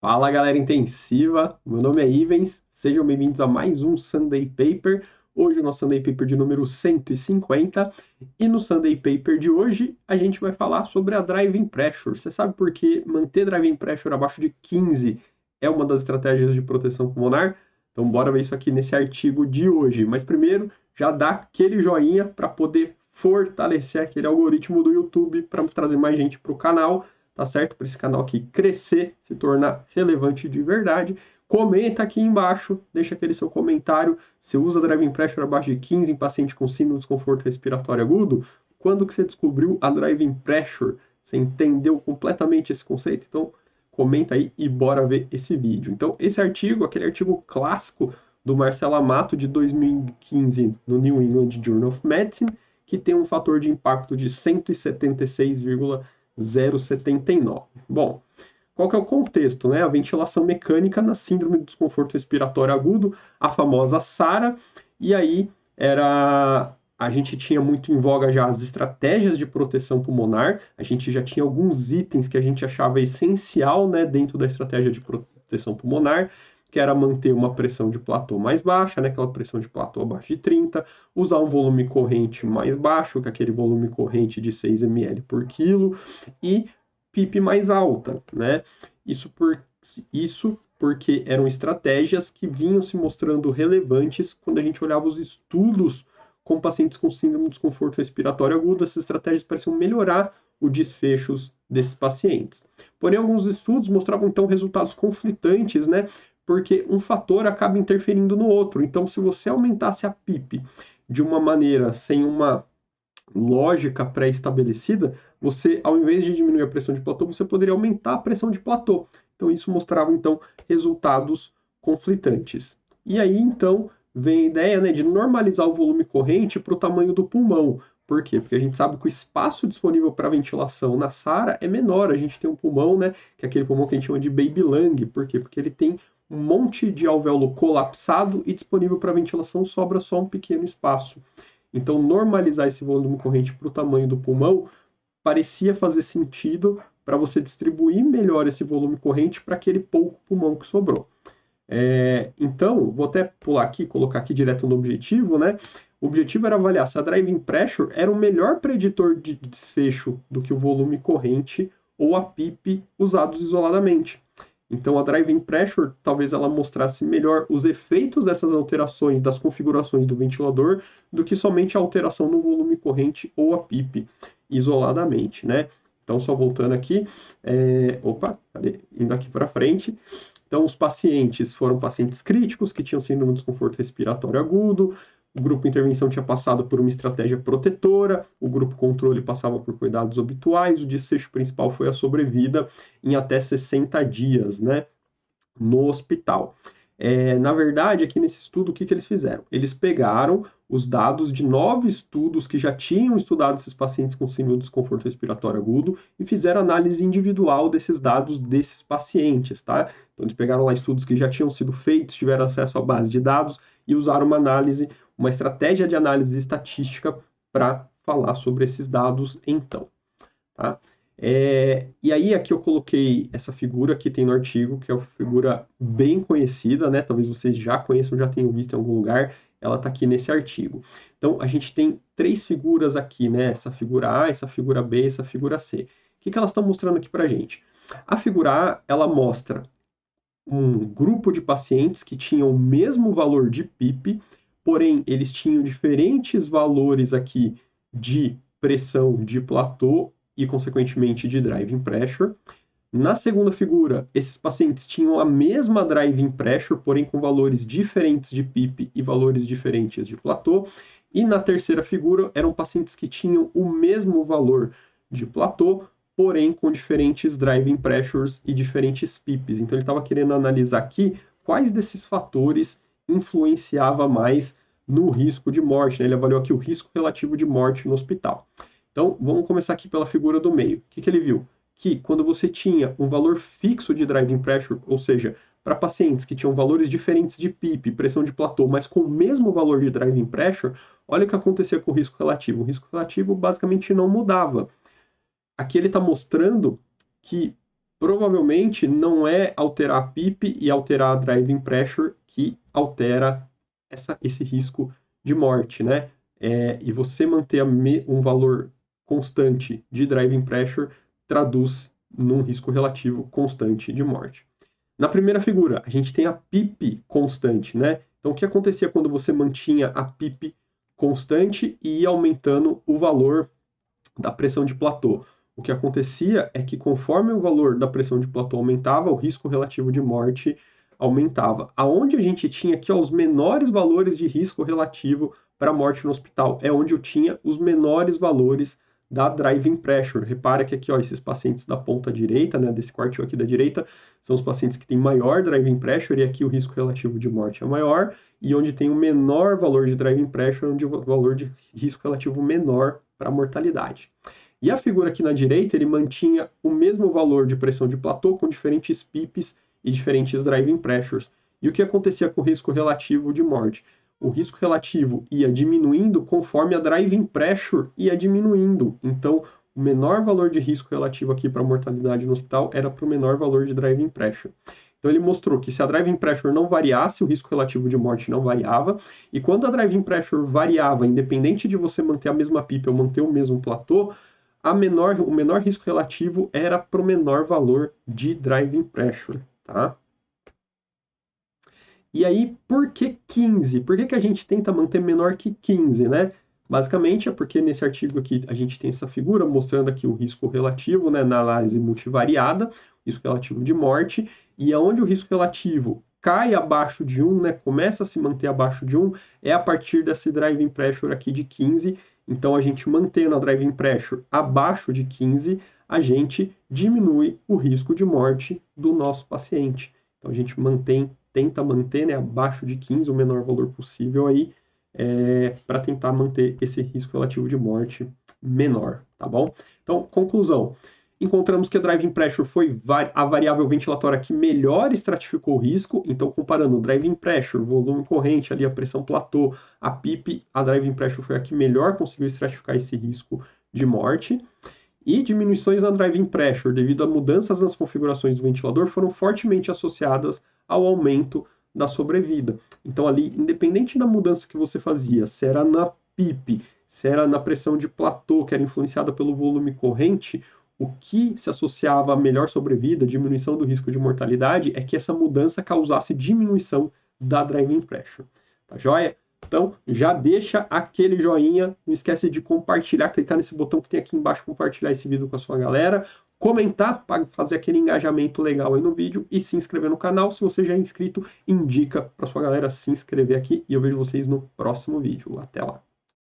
Fala galera intensiva, meu nome é Ivens, sejam bem-vindos a mais um Sunday Paper. Hoje o nosso Sunday Paper de número 150 e no Sunday Paper de hoje a gente vai falar sobre a Driving Pressure. Você sabe por que manter Driving Pressure abaixo de 15 é uma das estratégias de proteção pulmonar? Então bora ver isso aqui nesse artigo de hoje. Mas primeiro já dá aquele joinha para poder fortalecer aquele algoritmo do YouTube para trazer mais gente para o canal, tá certo? Para esse canal aqui crescer, se tornar relevante de verdade. Comenta aqui embaixo, deixa aquele seu comentário. Você usa Driving Pressure abaixo de 15 em paciente com síndrome de desconforto respiratório agudo? Quando que você descobriu a Driving Pressure? Você entendeu completamente esse conceito? Então, comenta aí e bora ver esse vídeo. Então, esse artigo, aquele artigo clássico do Marcelo Amato de 2015 no New England Journal of Medicine, que tem um fator de impacto de 176,079. Bom, qual que é o contexto, né? A ventilação mecânica na síndrome do desconforto respiratório agudo, a famosa SARA, e aí a gente tinha muito em voga já as estratégias de proteção pulmonar, a gente já tinha alguns itens que a gente achava essencial, né, dentro da estratégia de proteção pulmonar, que era manter uma pressão de platô mais baixa, né, aquela pressão de platô abaixo de 30, usar um volume corrente mais baixo, que é aquele volume corrente de 6 ml por quilo, e PIP mais alta, né? Isso porque eram estratégias que vinham se mostrando relevantes quando a gente olhava os estudos com pacientes com síndrome de desconforto respiratório agudo. Essas estratégias pareciam melhorar os desfechos desses pacientes. Porém, alguns estudos mostravam então resultados conflitantes, né? Porque um fator acaba interferindo no outro. Então, se você aumentasse a PIP de uma maneira sem uma lógica pré-estabelecida, você, ao invés de diminuir a pressão de platô, você poderia aumentar a pressão de platô. Então, isso mostrava, então, resultados conflitantes. E aí, então, vem a ideia, né, de normalizar o volume corrente para o tamanho do pulmão. Por quê? Porque a gente sabe que o espaço disponível para ventilação na SARA é menor. A gente tem um pulmão, né, que é aquele pulmão que a gente chama de baby lung. Por quê? Porque ele tem um monte de alvéolo colapsado e disponível para ventilação sobra só um pequeno espaço. Então, normalizar esse volume corrente para o tamanho do pulmão parecia fazer sentido para você distribuir melhor esse volume corrente para aquele pouco pulmão que sobrou. Então, vou até pular aqui, colocar aqui direto no objetivo, né? O objetivo era avaliar se a driving pressure era o melhor preditor de desfecho do que o volume corrente ou a PIP usados isoladamente. Então, a driving pressure, talvez ela mostrasse melhor os efeitos dessas alterações das configurações do ventilador do que somente a alteração no volume corrente ou a PIP isoladamente, né? Então, só voltando aqui, cadê? Indo aqui para frente. Então, os pacientes foram pacientes críticos que tinham síndrome de desconforto respiratório agudo. O grupo intervenção tinha passado por uma estratégia protetora, o grupo controle passava por cuidados habituais, o desfecho principal foi a sobrevida em até 60 dias, né, no hospital. Na verdade, aqui nesse estudo, o que eles fizeram? Eles pegaram os dados de 9 estudos que já tinham estudado esses pacientes com síndrome de desconforto respiratório agudo e fizeram análise individual desses dados desses pacientes, tá? Então, eles pegaram lá estudos que já tinham sido feitos, tiveram acesso à base de dados e usaram uma estratégia de análise estatística para falar sobre esses dados, então, tá? E aí aqui eu coloquei essa figura que tem no artigo, que é uma figura bem conhecida, né? Talvez vocês já conheçam, já tenham visto em algum lugar, ela está aqui nesse artigo. Então, a gente tem três figuras aqui, né? Essa figura A, essa figura B, essa figura C. O que elas estão mostrando aqui para a gente? A figura A, ela mostra um grupo de pacientes que tinham o mesmo valor de PIP, porém, eles tinham diferentes valores aqui de pressão de platô e, consequentemente, de driving pressure. Na segunda figura, esses pacientes tinham a mesma driving pressure, porém com valores diferentes de PIP e valores diferentes de platô. E na terceira figura, eram pacientes que tinham o mesmo valor de platô, porém com diferentes driving pressures e diferentes PIPs. Então ele estava querendo analisar aqui quais desses fatores influenciava mais no risco de morte, né? Ele avaliou aqui o risco relativo de morte no hospital. Então, vamos começar aqui pela figura do meio. O que ele viu? Que quando você tinha um valor fixo de driving pressure, ou seja, para pacientes que tinham valores diferentes de PIP, pressão de platô, mas com o mesmo valor de driving pressure, olha o que acontecia com o risco relativo. O risco relativo basicamente não mudava. Aqui ele está mostrando que provavelmente não é alterar a PIP e alterar a driving pressure que altera esse risco de morte, né? E você manter um valor constante de driving pressure traduz num risco relativo constante de morte. Na primeira figura, a gente tem a PIP constante, né? Então, o que acontecia quando você mantinha a PIP constante e ia aumentando o valor da pressão de platô? O que acontecia é que conforme o valor da pressão de platô aumentava, o risco relativo de morte aumentava. Aonde a gente tinha aqui os menores valores de risco relativo para morte no hospital, é onde eu tinha os menores valores da driving pressure. Repara que aqui, ó, esses pacientes da ponta direita, né, desse quartil aqui da direita, são os pacientes que têm maior driving pressure, e aqui o risco relativo de morte é maior, e onde tem o menor valor de driving pressure, onde o valor de risco relativo menor para mortalidade. E a figura aqui na direita, ele mantinha o mesmo valor de pressão de platô com diferentes PIPs e diferentes driving pressures. E o que acontecia com o risco relativo de morte? O risco relativo ia diminuindo conforme a driving pressure ia diminuindo. Então, o menor valor de risco relativo aqui para a mortalidade no hospital era para o menor valor de driving pressure. Então, ele mostrou que se a driving pressure não variasse, o risco relativo de morte não variava. E quando a driving pressure variava, independente de você manter a mesma PIP ou manter o mesmo platô, o menor risco relativo era para o menor valor de driving pressure, tá? E aí, por que 15? Por que a gente tenta manter menor que 15, né? Basicamente é porque nesse artigo aqui a gente tem essa figura mostrando aqui o risco relativo, né, na análise multivariada, risco relativo de morte, e aonde o risco relativo cai abaixo de 1, né, começa a se manter abaixo de 1, é a partir desse driving pressure aqui de 15. Então, a gente mantendo a driving pressure abaixo de 15, a gente diminui o risco de morte do nosso paciente. Então, a gente tenta manter, né, abaixo de 15, o menor valor possível aí, para tentar manter esse risco relativo de morte menor, tá bom? Então, conclusão. Encontramos que a driving pressure foi a variável ventilatória que melhor estratificou o risco. Então, comparando o driving pressure, volume corrente, ali a pressão platô, a PIP, a driving pressure foi a que melhor conseguiu estratificar esse risco de morte. E diminuições na driving pressure, devido a mudanças nas configurações do ventilador, foram fortemente associadas ao aumento da sobrevida. Então, ali, independente da mudança que você fazia, se era na PIP, se era na pressão de platô, que era influenciada pelo volume corrente, o que se associava a melhor sobrevida, diminuição do risco de mortalidade, é que essa mudança causasse diminuição da driving pressure. Tá joia? Então, já deixa aquele joinha, não esquece de compartilhar, clicar nesse botão que tem aqui embaixo, compartilhar esse vídeo com a sua galera, comentar para fazer aquele engajamento legal aí no vídeo e se inscrever no canal. Se você já é inscrito, indica para sua galera se inscrever aqui e eu vejo vocês no próximo vídeo. Até lá!